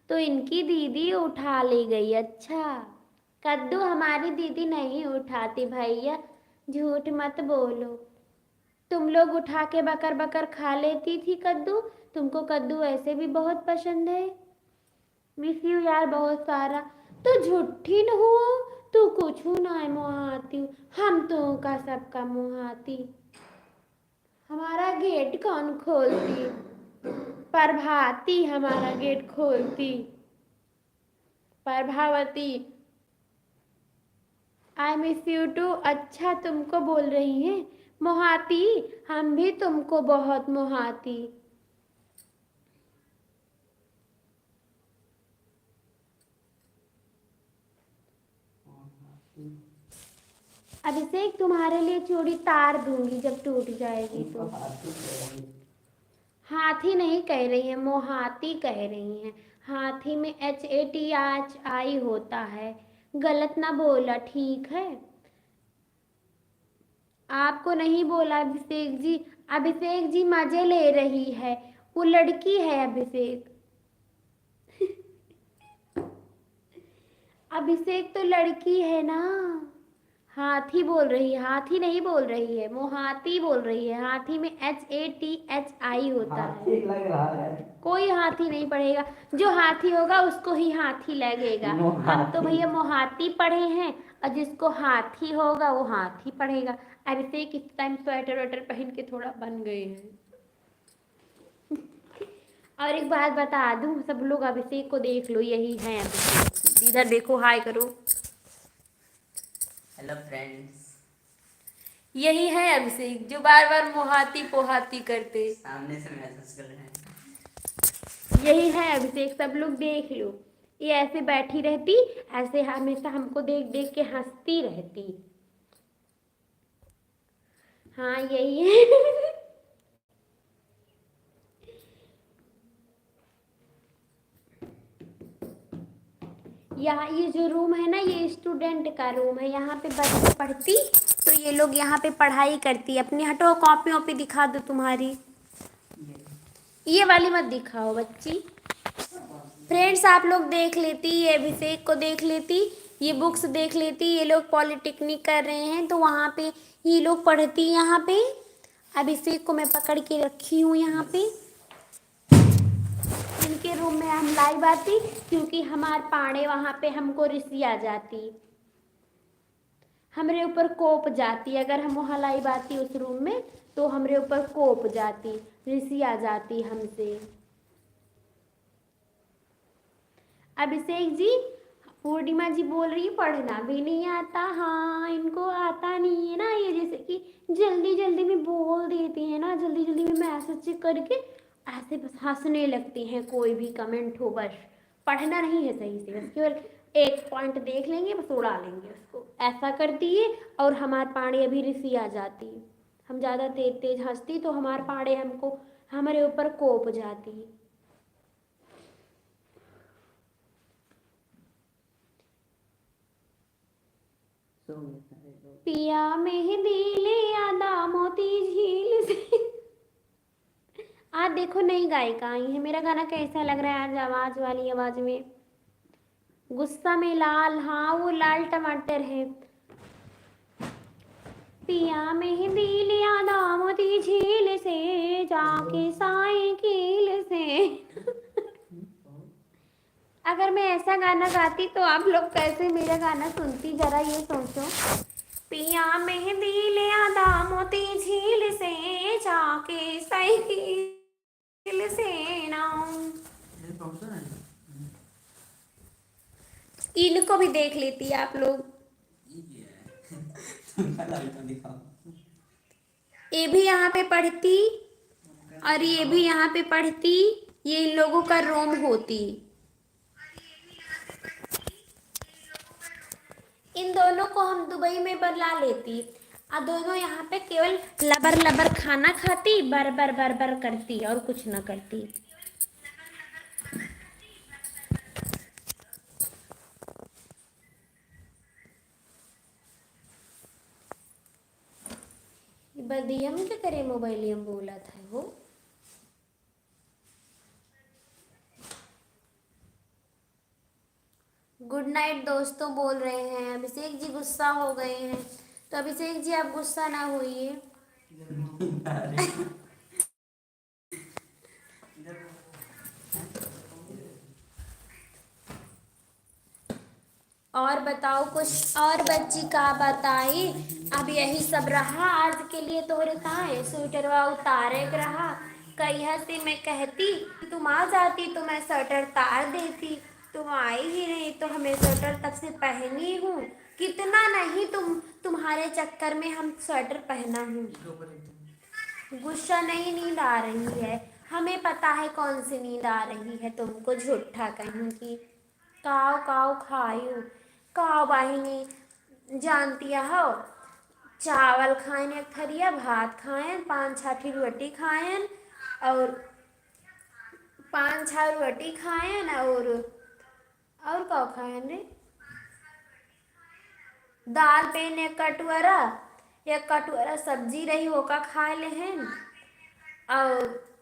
तो इनकी दीदी उठा ले गई। अच्छा, कद्दू हमारी दीदी नहीं उठाती भैया, झूठ मत बोलो। तुम लोग उठा के बकर बकर खा लेती थी कद्दू, तुमको कद्दू ऐसे भी बहुत पसंद है। मिस यू यार बहुत सारा। तो झूठी न हुआ, तू कुछ ना मोहाती, हम तो का सबका मोहाती। हमारा गेट कौन खोलती? प्रभाती हमारा गेट खोलती। Prabhavati, I miss you too. अच्छा, तुमको बोल रही हैं मोहाती, हम भी तुमको बहुत मोहाती। अभिषेक, तुम्हारे लिए चूड़ी तार दूंगी जब टूट जाएगी तो। हाथी नहीं कह रही है, मोहाती कह रही हैं। हाथी में HATHI होता है, गलत ना बोला, ठीक है। आपको नहीं बोला अभिषेक जी। अभिषेक जी मजे ले रही है, वो लड़की है अभिषेक। अभिषेक तो लड़की है ना। हाथी बोल रही है, हाथी नहीं बोल रही है, मोहाती बोल रही है। हाथी में HATHI होता है। लग रहा है। कोई हाथी नहीं पढ़ेगा, जो हाथी होगा उसको ही हाथी लगेगा। हम तो भैया मोहाती पढ़े हैं, और जिसको हाथी होगा वो हाथी पढ़ेगा। अभिषेक इस टाइम स्वेटर वेटर पहन के थोड़ा बन गए हैं। और एक बात बता दूं, सब लोग अभिषेक को देख लो, यही है अभिषेक। इधर देखो, हाय करो। हेलो फ्रेंड्स, यही है अभिषेक, जो बार बार मोहाती पोहाती करते। सामने से मैसेज कर रहे हैं। यही है अभिषेक, सब लोग देख लो। ये ऐसे बैठी रहती, ऐसे हमेशा हमको देख देख के हंसती रहती। हाँ यही है। यहाँ ये जो रूम है ना, ये स्टूडेंट का रूम है। यहाँ पे बच्चे पढ़ती, तो ये लोग यहाँ पे पढ़ाई करती। अपनी हटो, कॉपी वॉपी दिखा दो तुम्हारी। ये वाली मत दिखाओ बच्ची। फ्रेंड्स, आप लोग देख लेती, ये अभिषेक को देख लेती, ये बुक्स देख लेती। ये लोग पॉलिटेक्निक कर रहे हैं, तो वहाँ पे ये लोग पढ़ती। यहाँ पे अभिषेक को मैं पकड़ के रखी हूँ यहाँ पे। इनके रूम में हम लाइव आती, क्योंकि हमार पाड़े वहाँ पे हमको रिसी आ जाती, हमरे ऊपर कोप जाती। अगर हम वहाँ लाइव आती उस रूम में, तो हमरे ऊपर कोप जाती, रिसी आ जाती हमसे। अभिषेक जी, पूर्णिमा जी बोल रही पढ़ना भी नहीं आता। हाँ, इनको आता नहीं है ना, ये जैसे कि जल्दी जल्दी में बोल देती है ना, जल्दी जल्दी में मैसेज करके ऐसे बस हंसने लगती हैं। कोई भी कमेंट हो, बस पढ़ना नहीं है सही से, बस केवल एक पॉइंट देख लेंगे, बस उड़ा लेंगे उसको। ऐसा करती है, और हमारे पाड़े अभी रिसी आ जाती। हम ज़्यादा तेज तेज हंसती तो हमारे पाड़े हमको हमारे ऊपर कोप जाती। पिया मेहंदी ले आदा मोती झील से। आज देखो नई गायिका आई है। मेरा गाना कैसा लग रहा है आज आवाज वाली आवाज में? गुस्सा में लाल, हाँ वो लाल टमाटर है। पिया मेहंदी ले आदा मोती झील से, जाके साइकिल से। अगर मैं ऐसा गाना गाती तो आप लोग कैसे मेरा गाना सुनती, जरा ये सोचो। पिया मेहंदी ले आदा मोती झील से, जाके साइकिल से ना। इनको भी देख लेती आप लोग। ये भी यहाँ पे पढ़ती, और ये भी यहाँ पे पढ़ती। ये इन लोगों का रूम होती। इन दोनों को हम दुबई में बुला लेती, और दोनों यहाँ पे केवल लबर लबर खाना खाती, बर बर बर बर करती, और कुछ ना करती। बदी हम क्या करे, मोबाइल हम बोला था वो। गुड नाइट दोस्तों बोल रहे हैं, अभिषेक जी गुस्सा हो गए हैं, तो अभिषेक जी आप गुस्सा ना होइए। और बताओ कुछ, और बच्ची का बताई। अब यही सब रहा आज के लिए, तोरे कहाँ है स्वेटरवा उतारे के रहा। कहिया से मैं कहती तुम आ जाती तो मैं स्वेटर तार देती, तुम आई ही नहीं, तो हमें स्वेटर तब से पहनी हूँ। कितना नहीं तुम्हारे चक्कर में हम स्वेटर पहना हूँ। गुस्सा नहीं, नींद आ रही है, हमें पता है कौन सी नींद आ रही है तुमको, झूठा कहूँगी। काव काव खायू, काव बाहिनी जानती हो, चावल खाएं एक थरिया, भात खाएं, 5-6 रोटी खाएं, और 5-6 रोटी खाएं, और का खाएं रे, दाल पेन एक कटोरा सब्जी रही वो का खा ले हैं, और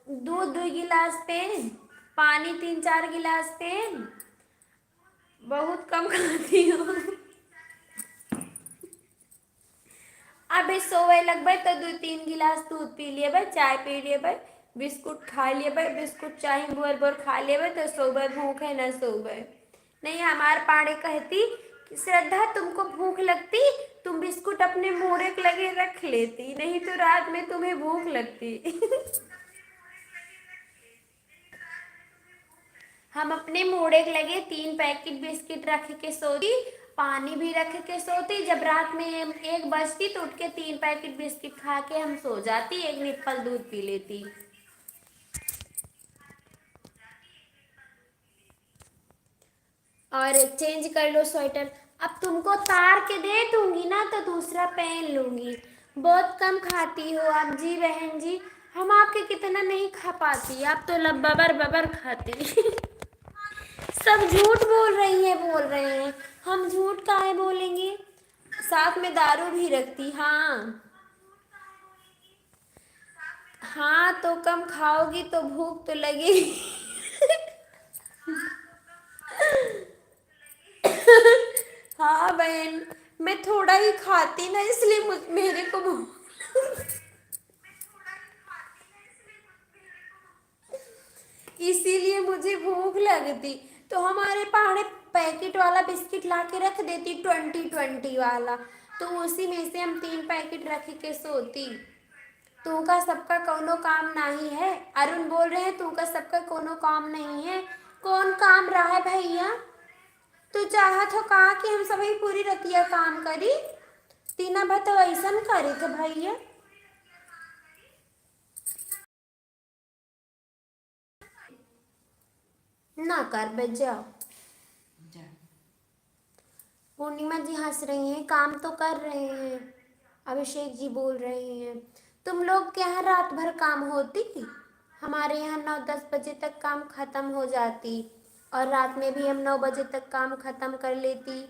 दूध 2 गिलास पेन, पानी 3-4 गिलास पेन, बहुत कम खाती हूँ। अबे सोवे लगबे तो 2-3 गिलास दूध पी लेबे, चाय पी लेबे, बिस्कुट खा लेबे, बिस्कुट चाहे बोर बोर खा लेबे तो सोबे, भूख है न सोबे। नहीं हमार पाड़े कहती कि श्रद्धा तुमको भूख लगती, तुम बिस्कुट अपने मोड़े के लगे रख लेती, नहीं तो रात में तुम्हें भूख लगती। हम अपने मोड़े के लगे 3 पैकेट बिस्किट रख के सोती, पानी भी रख के सोती, जब रात में 1 बजती तो उठ के 3 पैकेट बिस्किट खा के हम सो जाती, 1 निप्पल दूध पी लेती। और चेंज कर लो स्वेटर, अब तुमको तार के दे दूंगी ना तो दूसरा पहन लूंगी। बहुत कम खाती हो आप जी बहन जी, हम आपके कितना नहीं खा पाती, आप तो बबर बबर खाती। सब झूठ बोल रहे हैं, हम झूठ काहे बोलेंगे, साथ में दारू भी रखती। हाँ हाँ, तो कम खाओगी तो भूख तो लगेगी। हाँ बहन, मैं थोड़ा ही खाती ना इसलिए मेरे को इसीलिए मुझे भूख लगती, तो हमारे पहाड़े पैकेट वाला बिस्किट ला के रख देती, 20-20 वाला, तो उसी में से हम 3 पैकेट रख के सोती। तू का सबका कोनो काम नहीं है, अरुण बोल रहे हैं तू का सबका कोनो काम नहीं है, कौन काम रहा है भैया, तू चाहत हो कहा कि हम सभी पूरी रतिया काम करी, तीना भर तो ऐसा करे थे भैया। ना कर बच जाओ। पूर्णिमा जी हंस रही हैं, काम तो कर रहे हैं। अभिषेक जी बोल रहे हैं तुम लोग के यहाँ रात भर काम होती, हमारे यहाँ 9-10 बजे तक काम खत्म हो जाती, और रात में भी हम 9 बजे तक काम खत्म कर लेती।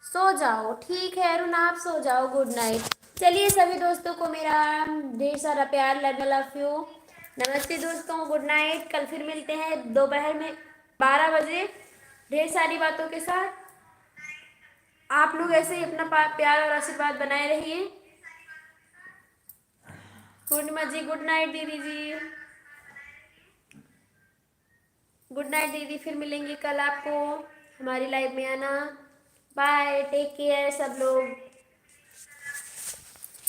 सो जाओ, ठीक है अरुण आप सो जाओ, गुड नाइट। चलिए सभी दोस्तों को मेरा ढेर सारा प्यार, लव यू, नमस्ते दोस्तों, गुड नाइट। कल फिर मिलते हैं दोपहर में 12 बजे ढेर सारी बातों के साथ। आप लोग ऐसे ही अपना प्यार और आशीर्वाद बनाए रहिए। पूर्णिमा जी गुड नाइट, दीदी जी गुड नाइट दीदी, फिर मिलेंगे कल, आपको हमारी लाइव में आना। बाय, टेक केयर सब लोग।